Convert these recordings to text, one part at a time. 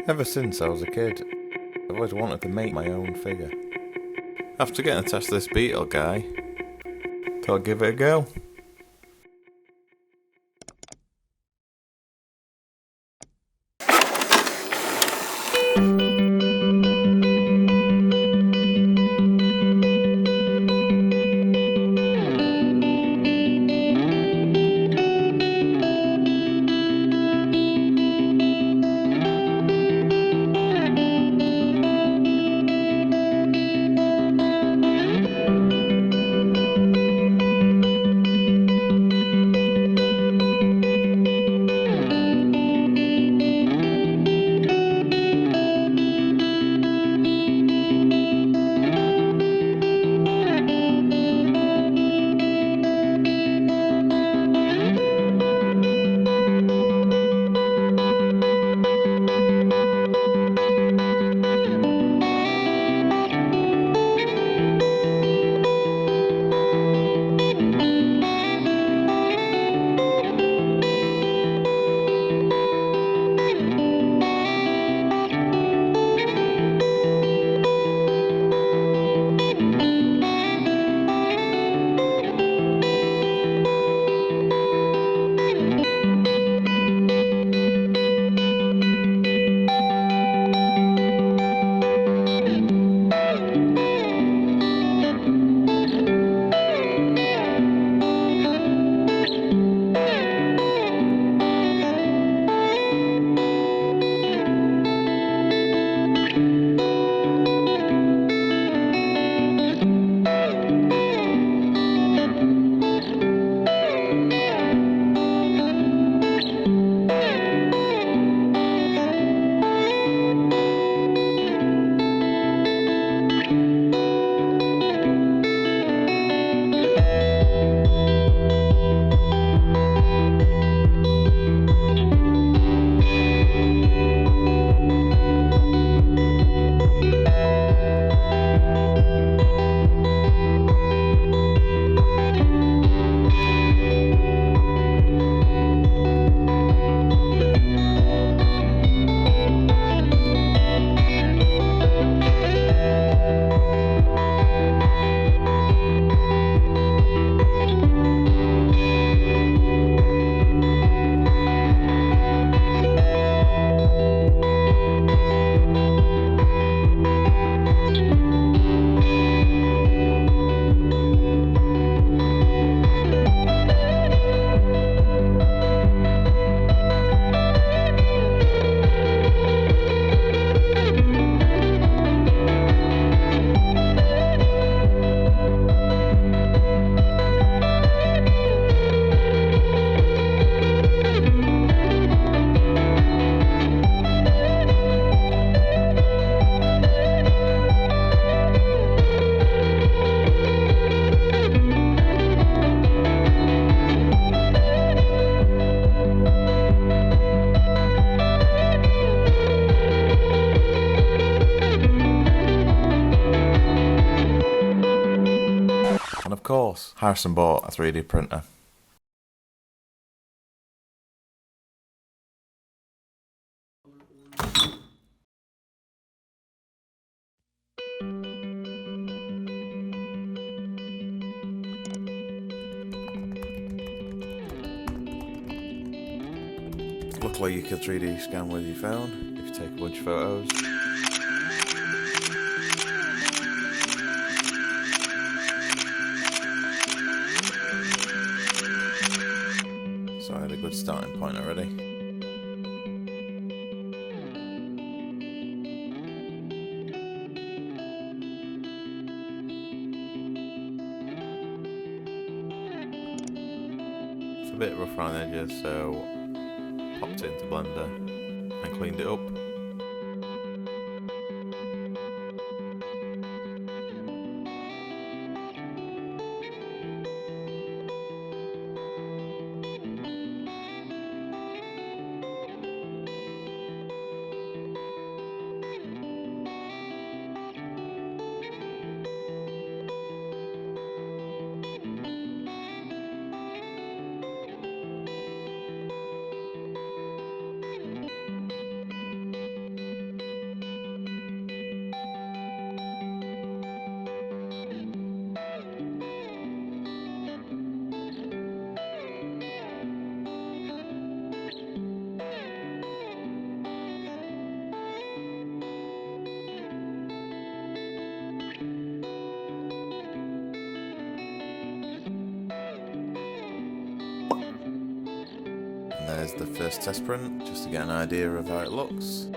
Ever since I was a kid, I've always wanted to make my own figure. After getting a test of this Beetle guy, thought I'd give it a go. And of course, Harrison bought a 3D printer. Luckily you can 3D scan with your phone if you take a bunch of photos. So I had a good starting point already. It's a bit rough around the edges, so popped it into Blender and cleaned it up. And there's the first test print, just to get an idea of how it looks.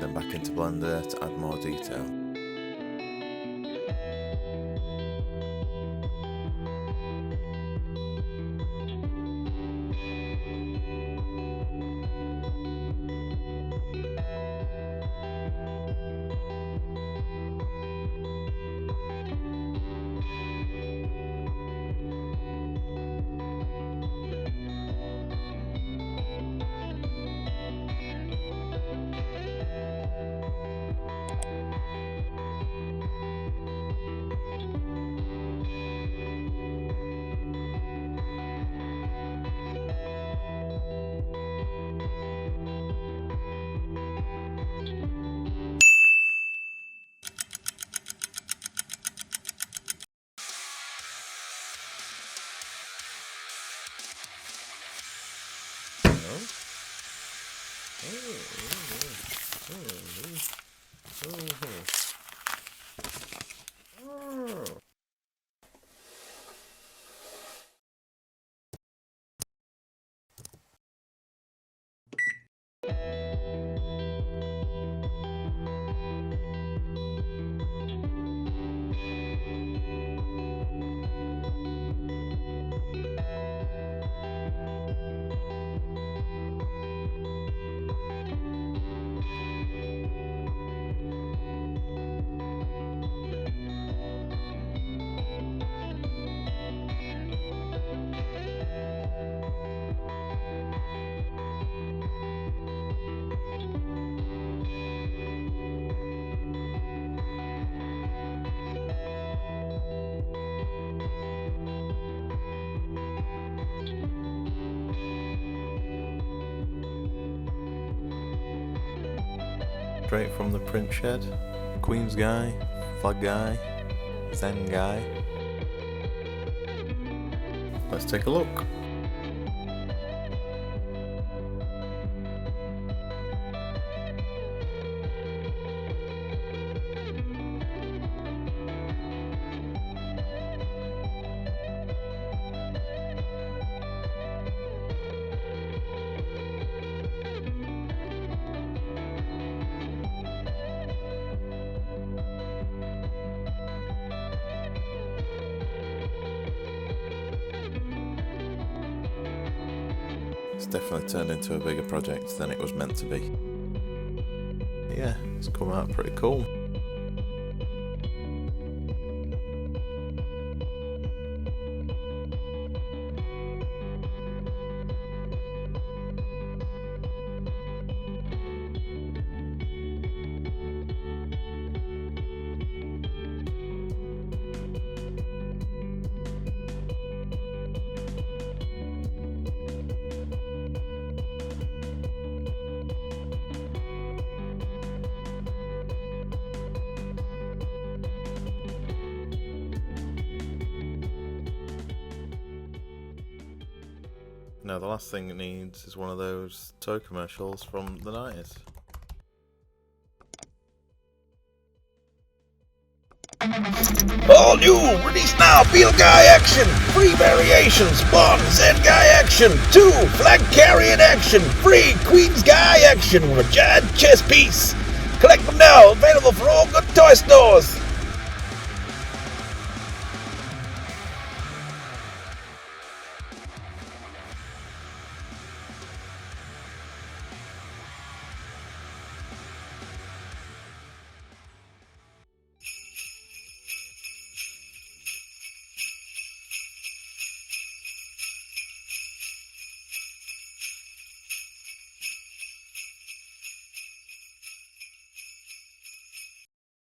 Then back into Blender to add more detail. Straight from the print shed. Queen's guy, flag guy, Zen guy. Let's take a look. It's definitely turned into a bigger project than it was meant to be. Yeah, it's come out pretty cool. Now the last thing it needs is one of those toy commercials from the 90s. All new, release now, Field Guy action, free variations, Spawn, Zen Guy action, 2, Flag Carrying action, free Queen's Guy action with a giant chess piece. Collect them now, available for all good toy stores.